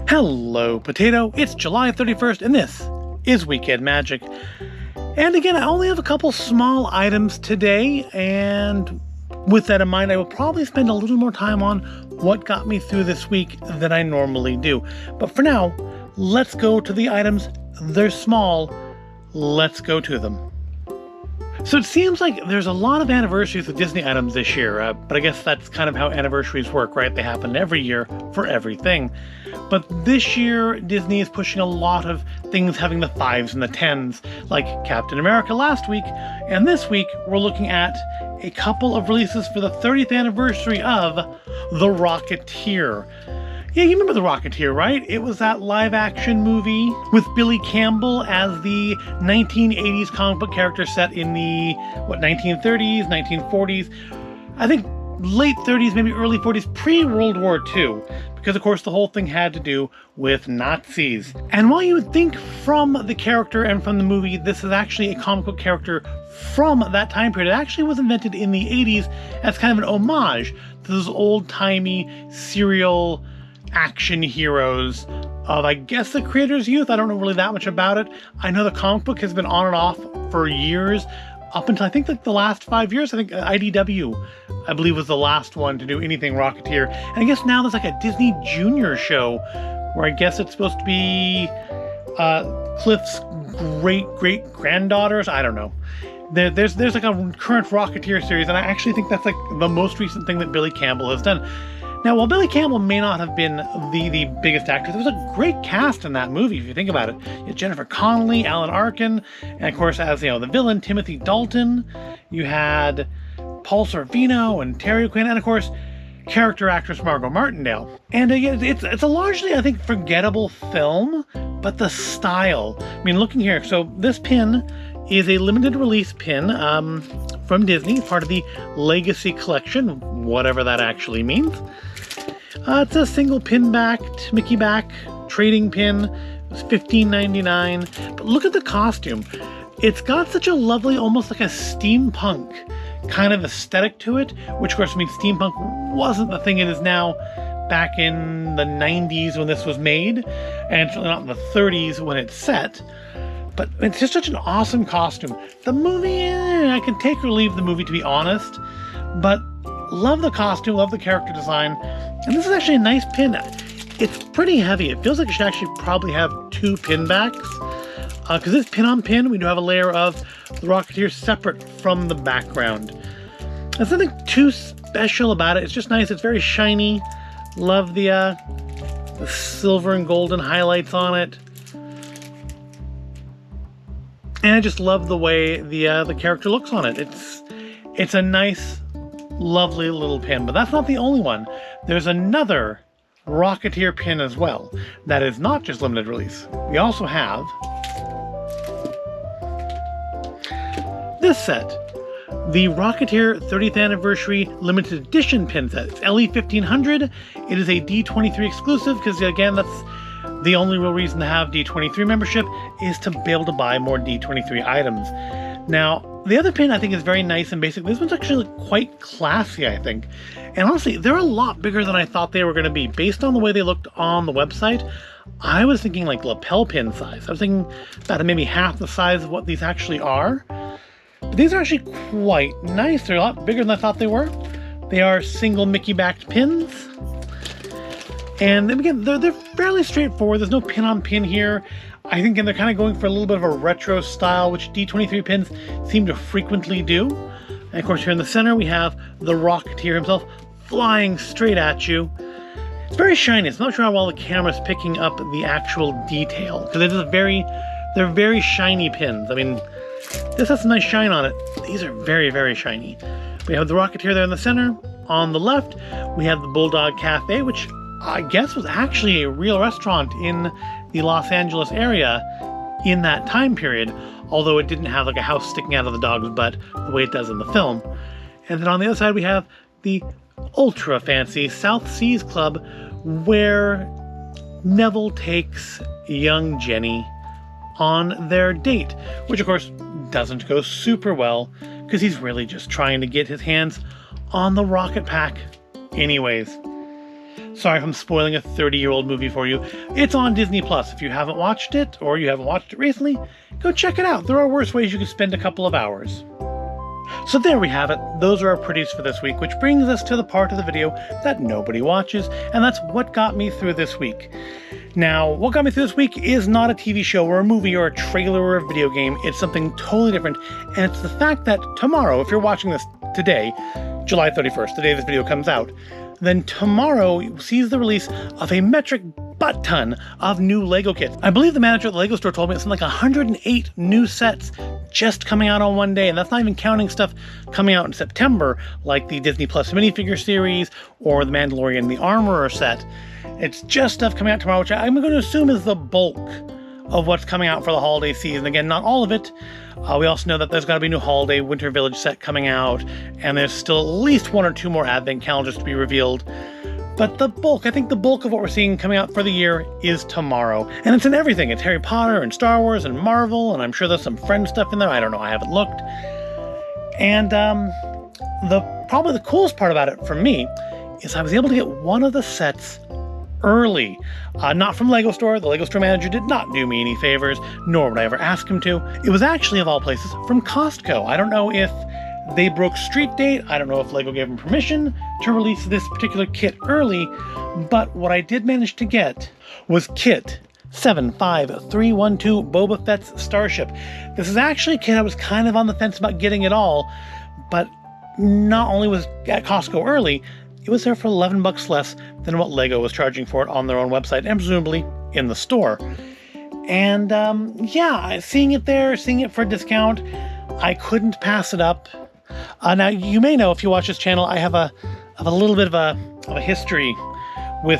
Hello, Potato. It's July 31st, and this is Weekend Magic. And again, I only have a couple small items today, and with that in mind, I will probably spend a little more time on what got me through this week than I normally do. But for now, let's go to the items. They're small. Let's go to them. So it seems like there's a lot of anniversaries with Disney items this year, but I guess that's kind of how anniversaries work, right? They happen every year for everything. But this year, Disney is pushing a lot of things having the 5s and the 10s, like Captain America last week, and this week we're looking at a couple of releases for the 30th anniversary of The Rocketeer. Yeah, you remember The Rocketeer, right? It was that live-action movie with Billy Campbell as the 1980s comic book character set in the, 1930s, 1940s? I think late 30s, maybe early 40s, pre-World War II. Because, of course, the whole thing had to do with Nazis. And while you would think from the character and from the movie, this is actually a comic book character from that time period, it actually was invented in the 80s as kind of an homage to those old-timey serial action heroes of, I guess, the creator's youth. I don't know really that much about it. I know the comic book has been on and off for years, up until I think like the last 5 years. I think IDW, I believe, was the last one to do anything Rocketeer. And I guess now there's like a Disney Junior show where I guess it's supposed to be Cliff's great-great-granddaughters. I don't know. There's like a current Rocketeer series, and I actually think that's like the most recent thing that Billy Campbell has done. Now, while Billy Campbell may not have been the biggest actor, there was a great cast in that movie, if you think about it. You had Jennifer Connelly, Alan Arkin, and of course, as you know, the villain, Timothy Dalton. You had Paul Sorvino and Terry O'Quinn, and of course, character actress Margot Martindale. And it's a largely, I think, forgettable film, but the style. I mean, looking here, so this pin is a limited release pin from Disney, part of the Legacy Collection, whatever that actually means. It's a single pin-backed, Mickey-back trading pin. It was $15.99. But look at the costume. It's got such a lovely, almost like a steampunk kind of aesthetic to it, which of course means steampunk wasn't the thing it is now back in the 90s when this was made, and certainly not in the 30s when it's set. But it's just such an awesome costume. The movie, I can take or leave the movie, to be honest. But love the costume, love the character design. And this is actually a nice pin. It's pretty heavy. It feels like it should actually probably have 2 pin backs. Because this pin on pin, we do have a layer of the Rocketeer separate from the background. There's nothing too special about it. It's just nice. It's very shiny. Love the silver and golden highlights on it. And I just love the way the character looks on it. It's a nice, lovely little pin. But that's not the only one. There's another Rocketeer pin as well. That is not just limited release. We also have this set. The Rocketeer 30th Anniversary Limited Edition pin set. It's LE1500. It is a D23 exclusive because, again, that's the only real reason to have D23 membership is to be able to buy more D23 items. Now, the other pin I think is very nice and basic. This one's actually quite classy, I think. And honestly, they're a lot bigger than I thought they were going to be. Based on the way they looked on the website, I was thinking like lapel pin size. I was thinking about maybe half the size of what these actually are. But these are actually quite nice. They're a lot bigger than I thought they were. They are single Mickey-backed pins. And again, they're fairly straightforward. There's no pin on pin here. I think they're kind of going for a little bit of a retro style, which D23 pins seem to frequently do. And of course, here in the center, we have the Rocketeer himself flying straight at you. It's very shiny. It's not sure how well the camera's picking up the actual detail, because they're very shiny pins. I mean, this has some nice shine on it. These are very, very shiny. We have the Rocketeer there in the center. On the left, we have the Bulldog Cafe, which I guess was actually a real restaurant in the Los Angeles area in that time period, although it didn't have like a house sticking out of the dog's butt the way it does in the film. And then on the other side we have the ultra fancy South Seas Club, where Neville takes young Jenny on their date, which of course doesn't go super well because he's really just trying to get his hands on the rocket pack anyways. Sorry if I'm spoiling a 30-year-old movie for you. It's on Disney Plus. If you haven't watched it, or you haven't watched it recently, go check it out. There are worse ways you could spend a couple of hours. So there we have it. Those are our pretties for this week, which brings us to the part of the video that nobody watches, and that's what got me through this week. Now, what got me through this week is not a TV show or a movie or a trailer or a video game. It's something totally different, and it's the fact that tomorrow, if you're watching this today, July 31st, the day this video comes out, then tomorrow sees the release of a metric butt ton of new LEGO kits. I believe the manager at the LEGO store told me it's something like 108 new sets just coming out on one day, and that's not even counting stuff coming out in September, like the Disney Plus minifigure series or the Mandalorian the Armorer set. It's just stuff coming out tomorrow, which I'm going to assume is the bulk of what's coming out for the holiday season. Again, not all of it. We also know that there's got to be a new holiday Winter Village set coming out, and there's still at least one or two more advent calendars to be revealed. But the bulk, I think the bulk of what we're seeing coming out for the year is tomorrow. And it's in everything. It's Harry Potter and Star Wars and Marvel, and I'm sure there's some Friends stuff in there. I don't know. I haven't looked. And probably the coolest part about it for me is I was able to get one of the sets early. Not from LEGO Store. The LEGO Store manager did not do me any favors, nor would I ever ask him to. It was actually, of all places, from Costco. I don't know if they broke street date. I don't know if LEGO gave them permission to release this particular kit early, but what I did manage to get was Kit7521328 Boba Fett's Starship. This is actually a kit I was kind of on the fence about getting at all, but not only was at Costco early, it was there for $11 less than what LEGO was charging for it on their own website, and presumably in the store. And yeah, seeing it there, seeing it for a discount, I couldn't pass it up. Now, you may know, if you watch this channel, I have a little bit of a history with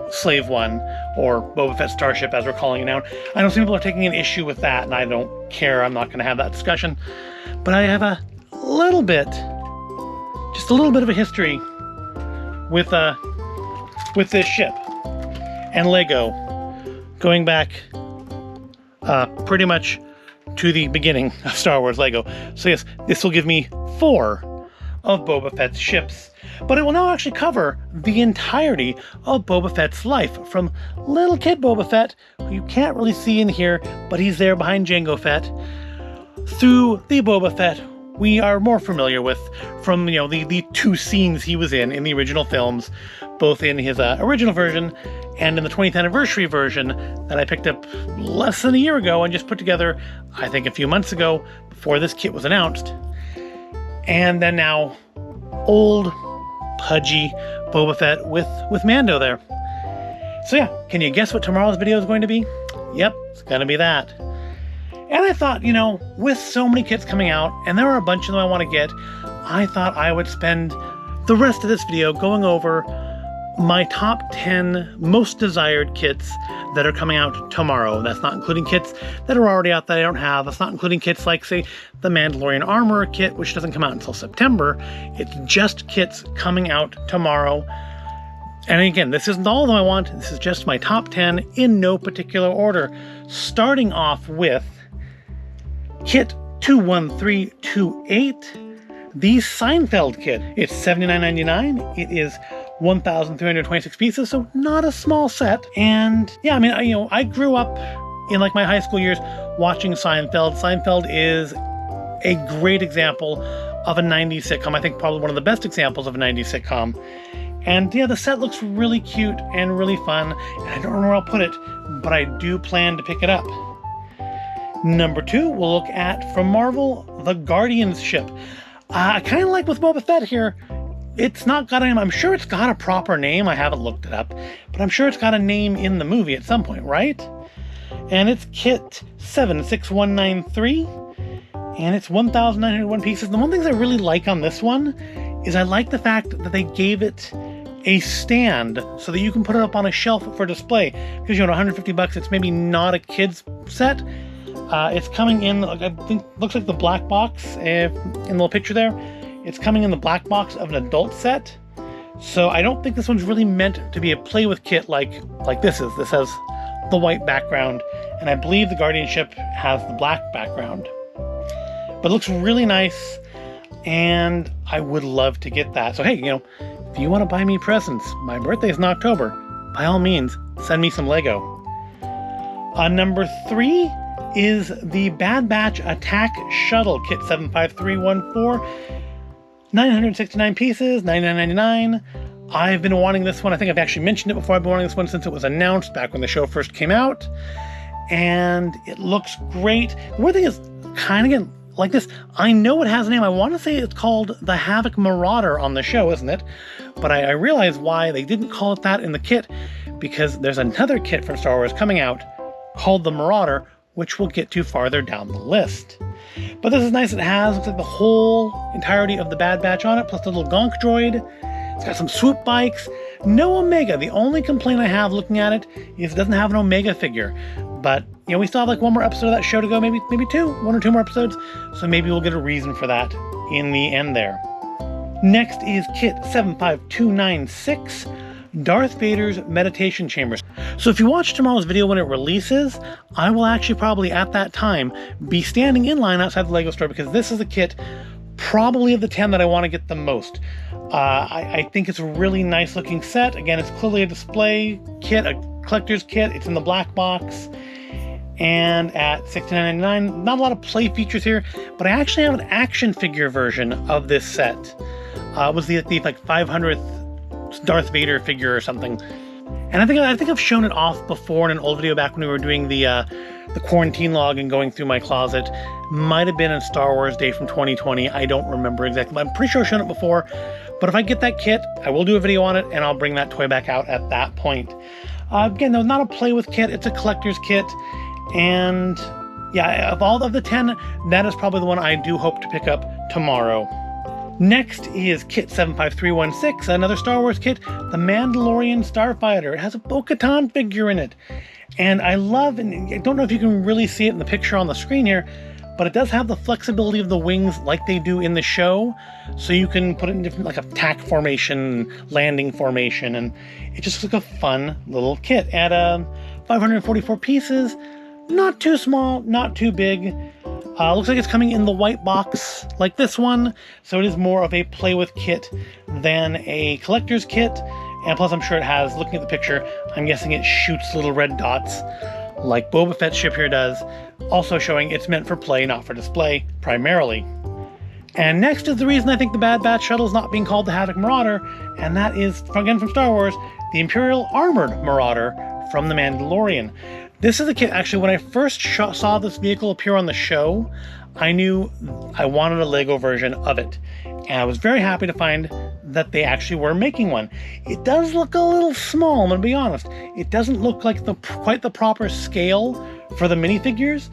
Slave One, or Boba Fett Starship, as we're calling it now. I know some people are taking an issue with that, and I don't care. I'm not going to have that discussion. But I have a little bit, just a little bit of a history with this ship and LEGO, going back pretty much to the beginning of Star Wars LEGO. So yes, this will give me 4 of Boba Fett's ships, but it will now actually cover the entirety of Boba Fett's life, from little kid Boba Fett, who you can't really see in here, but he's there behind Jango Fett, through the Boba Fett we are more familiar with from, the 2 scenes he was in the original films, both in his original version and in the 20th anniversary version that I picked up less than a year ago and just put together, I think, a few months ago before this kit was announced. And then now, old, pudgy Boba Fett with Mando there. So yeah, can you guess what tomorrow's video is going to be? Yep, it's going to be that. And I thought, with so many kits coming out, and there are a bunch of them I want to get, I thought I would spend the rest of this video going over my top 10 most desired kits that are coming out tomorrow. That's not including kits that are already out that I don't have. That's not including kits like, say, the Mandalorian Armorer kit, which doesn't come out until September. It's just kits coming out tomorrow. And again, this isn't all of them I want. This is just my top 10 in no particular order. Starting off with Kit21328, the Seinfeld kit. It's $79.99. It is 1,326 pieces, so not a small set. And yeah, I grew up in my high school years watching Seinfeld. Seinfeld is a great example of a 90s sitcom. I think probably one of the best examples of a 90s sitcom. And yeah, the set looks really cute and really fun, and I don't know where I'll put it, but I do plan to pick it up. Number 2, we'll look at, from Marvel, the Guardians ship. I kind of like with Boba Fett here, it's not got a name. I'm sure it's got a proper name. I haven't looked it up, but I'm sure it's got a name in the movie at some point, right? And it's Kit76193, and it's 1,901 pieces. And the one thing I really like on this one is I like the fact that they gave it a stand so that you can put it up on a shelf for display. Because, $150, it's maybe not a kid's set. It's coming in, I think, looks like the black box in the little picture there. It's coming in the black box of an adult set. So I don't think this one's really meant to be a play with kit like this is. This has the white background, and I believe the Guardian ship has the black background. But it looks really nice, and I would love to get that. So hey, if you want to buy me presents, my birthday is in October, by all means, send me some Lego. Number 3 is the Bad Batch Attack Shuttle, Kit75314, 969 pieces, $99.99. I've been wanting this one. I think I've actually mentioned it before. I've been wanting this one since it was announced back when the show first came out. And it looks great. The weird thing is, kind of like this, I know it has a name. I want to say it's called the Havoc Marauder on the show, isn't it? But I realize why they didn't call it that in the kit, because there's another kit from Star Wars coming out called the Marauder, which we'll get to farther down the list. But this is nice. It has, looks like the whole entirety of the Bad Batch on it, plus the little gonk droid. It's got some swoop bikes. No Omega. The only complaint I have looking at it is it doesn't have an Omega figure. But, you know, we still have like one more episode of that show to go, maybe one or two more episodes. So maybe we'll get a reason for that in the end there. Next is Kit75296, Darth Vader's Meditation Chambers. So if you watch tomorrow's video when it releases, I will actually probably at that time be standing in line outside the Lego store, because this is a kit probably of the 10 that I want to get the most. I think it's a really nice looking set. Again, it's clearly a display kit, a collector's kit. It's in the black box. And at $69.99, not a lot of play features here, but I actually have an action figure version of this set. It was the like 500th Darth Vader figure or something. And I think I've shown it off before in an old video back when we were doing the quarantine log and going through my closet. Might have been in Star Wars Day from 2020. I don't remember exactly, but I'm pretty sure I've shown it before. But if I get that kit, I will do a video on it, and I'll bring that toy back out at that point. Again, though, not a play with kit. It's a collector's kit. And yeah, of all of the 10, that is probably the one I do hope to pick up tomorrow. Next is Kit75316, another Star Wars kit, the Mandalorian Starfighter. It has a Bo-Katan figure in it. And I love, and I don't know if you can really see it in the picture on the screen here, but it does have the flexibility of the wings like they do in the show. So you can put it in different, like a tack formation, landing formation, and it just looks like a fun little kit. At 544 pieces, not too small, not too big. Looks like it's coming in the white box like this one, so it is more of a play with kit than a collector's kit. And plus I'm sure it has, looking at the picture, I'm guessing it shoots little red dots like Boba Fett's ship here does, also showing it's meant for play, not for display, primarily. And next is the reason I think the Bad Batch shuttle is not being called the Havoc Marauder, and that is, again from Star Wars, the Imperial Armored Marauder from The Mandalorian. This is a kit, actually, when I first saw this vehicle appear on the show, I knew I wanted a Lego version of it. And I was very happy to find that they actually were making one. It does look a little small, I'm going to be honest. It doesn't look like quite the proper scale for the minifigures,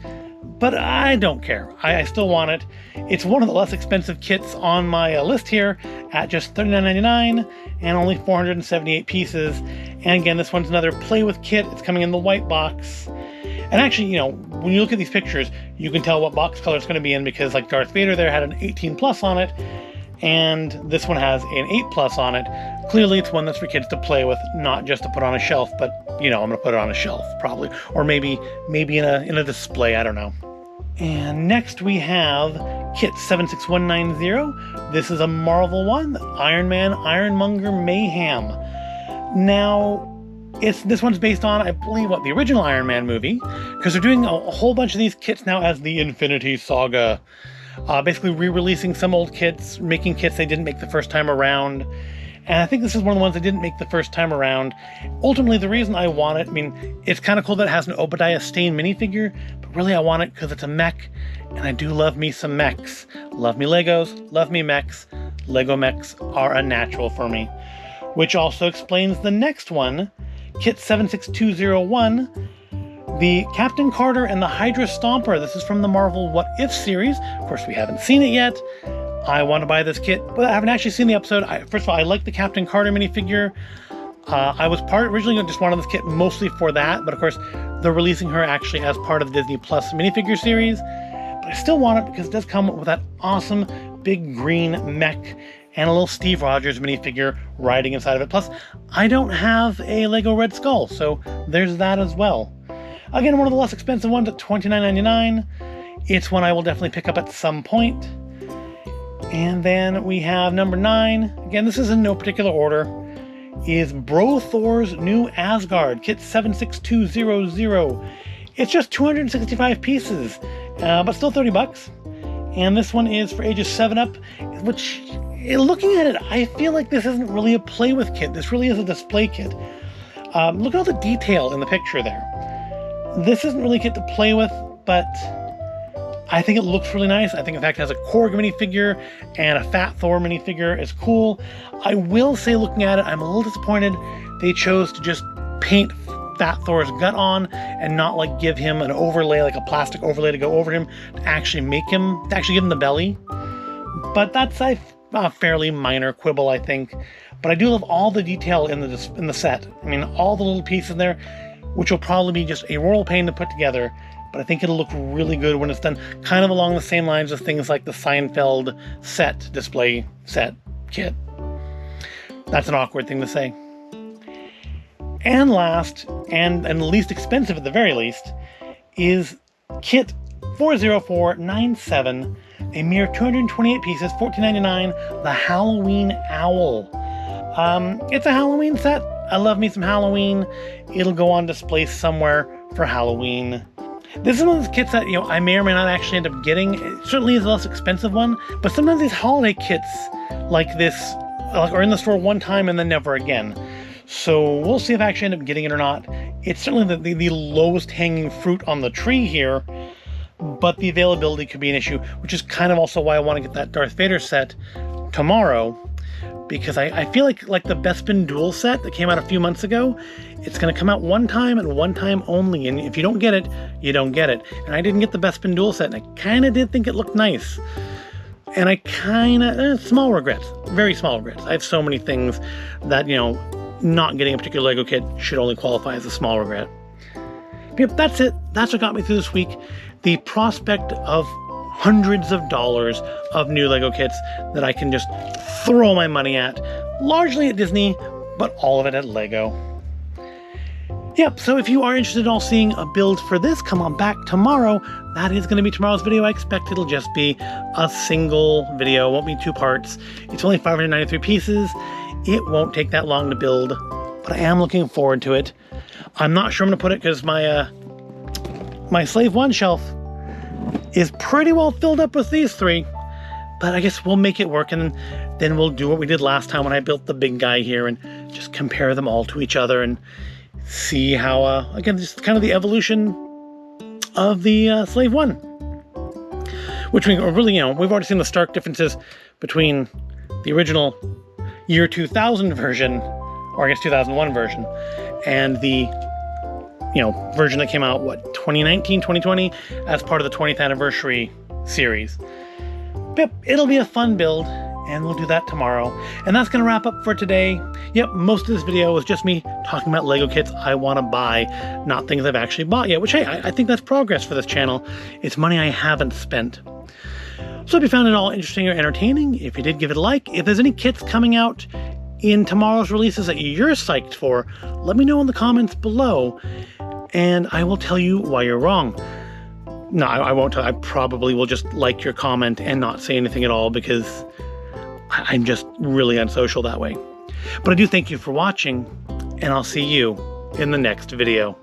but I don't care. I still want it. It's one of the less expensive kits on my list here at just $39.99 and only 478 pieces. And again, this one's another play with kit. It's coming in the white box. And actually, you know, when you look at these pictures, you can tell what box color it's going to be in, because like Darth Vader there had an 18 plus on it, and this one has an 8 plus on it. Clearly it's one that's for kids to play with, not just to put on a shelf, but you know, I'm going to put it on a shelf probably, or maybe in a display, I don't know. And next we have Kit76190. This is a Marvel one, Iron Man, Ironmonger, Mayhem. Now, this one's based on, I believe, the original Iron Man movie, because they're doing a whole bunch of these kits now as the Infinity Saga. Basically re-releasing some old kits, making kits they didn't make the first time around. And I think this is one of the ones they didn't make the first time around. Ultimately, the reason I want it, I mean, it's kind of cool that it has an Obadiah Stane minifigure, but really I want it because it's a mech, and I do love me some mechs. Love me Legos, love me mechs. Lego mechs are a natural for me. Which also explains the next one, Kit76201, the Captain Carter and the Hydra Stomper. This is from the Marvel What If series. Of course, we haven't seen it yet. I want to buy this kit, but I haven't actually seen the episode. First of all, I like the Captain Carter minifigure. I was originally just wanted this kit mostly for that, but of course, they're releasing her actually as part of the Disney Plus minifigure series. But I still want it because it does come with that awesome big green mech and a little Steve Rogers minifigure riding inside of it. Plus, I don't have a Lego Red Skull, so there's that as well. Again, one of the less expensive ones at $29.99. It's one I will definitely pick up at some point. And then we have number 9. Again, this is in no particular order. Is Bro Thor's new Asgard, Kit76200. It's just 265 pieces, but still $30. And this one is for ages 7 up, which, looking at it, I feel like this isn't really a play with kit. This really is a display kit. Look at all the detail in the picture there. This isn't really a kit to play with, but I think it looks really nice. I think, in fact, it has a Korg minifigure and a Fat Thor minifigure. It's cool. I will say, looking at it, I'm a little disappointed they chose to just paint Fat Thor's gut on and not like give him an overlay, like a plastic overlay to go over him to actually give him the belly. But that's a fairly minor quibble, I think. But I do love all the detail in the set. I mean, all the little pieces in there, which will probably be just a royal pain to put together. But I think it'll look really good when it's done, kind of along the same lines as things like the Seinfeld set display set kit. That's an awkward thing to say. And last, and least expensive at the very least, is Kit40497, a mere 228 pieces, $14.99, the Halloween Owl. It's a Halloween set. I love me some Halloween. It'll go on display somewhere for Halloween. This is one of those kits that, I may or may not actually end up getting. It certainly is a less expensive one, but sometimes these holiday kits like this are in the store one time and then never again. So we'll see if I actually end up getting it or not. It's certainly the lowest hanging fruit on the tree here, but the availability could be an issue, which is kind of also why I want to get that Darth Vader set tomorrow, because I feel like the Bespin Duel set that came out a few months ago, it's going to come out one time and one time only, and if you don't get it, you don't get it. And I didn't get the Bespin Duel set, and I kind of did think it looked nice. And I kind of, small regrets, very small regrets. I have so many things that, not getting a particular LEGO kit should only qualify as a small regret. Yep, that's it. That's what got me through this week. The prospect of hundreds of dollars of new LEGO kits that I can just throw my money at, largely at Disney, but all of it at LEGO. Yep, so if you are interested in seeing a build for this, come on back tomorrow. That is going to be tomorrow's video. I expect it'll just be a single video. It won't be 2 parts. It's only 593 pieces. It won't take that long to build, but I am looking forward to it. I'm not sure I'm going to put it because my Slave 1 shelf is pretty well filled up with these 3, but I guess we'll make it work, and then we'll do what we did last time when I built the big guy here and just compare them all to each other and see how, again, just kind of the evolution of the Slave 1. Which we really, we've already seen the stark differences between the original year 2000 version, or I guess 2001 version, and the, version that came out, 2019, 2020, as part of the 20th anniversary series. Yep, it'll be a fun build, and we'll do that tomorrow. And that's going to wrap up for today. Yep, most of this video was just me talking about LEGO kits I want to buy, not things I've actually bought yet, which, hey, I think that's progress for this channel. It's money I haven't spent. So if you found it all interesting or entertaining, if you did, give it a like. If there's any kits coming out in tomorrow's releases that you're psyched for, let me know in the comments below, and I will tell you why you're wrong. No, I won't tell. I probably will just like your comment and not say anything at all because I'm just really unsocial that way. But I do thank you for watching, and I'll see you in the next video.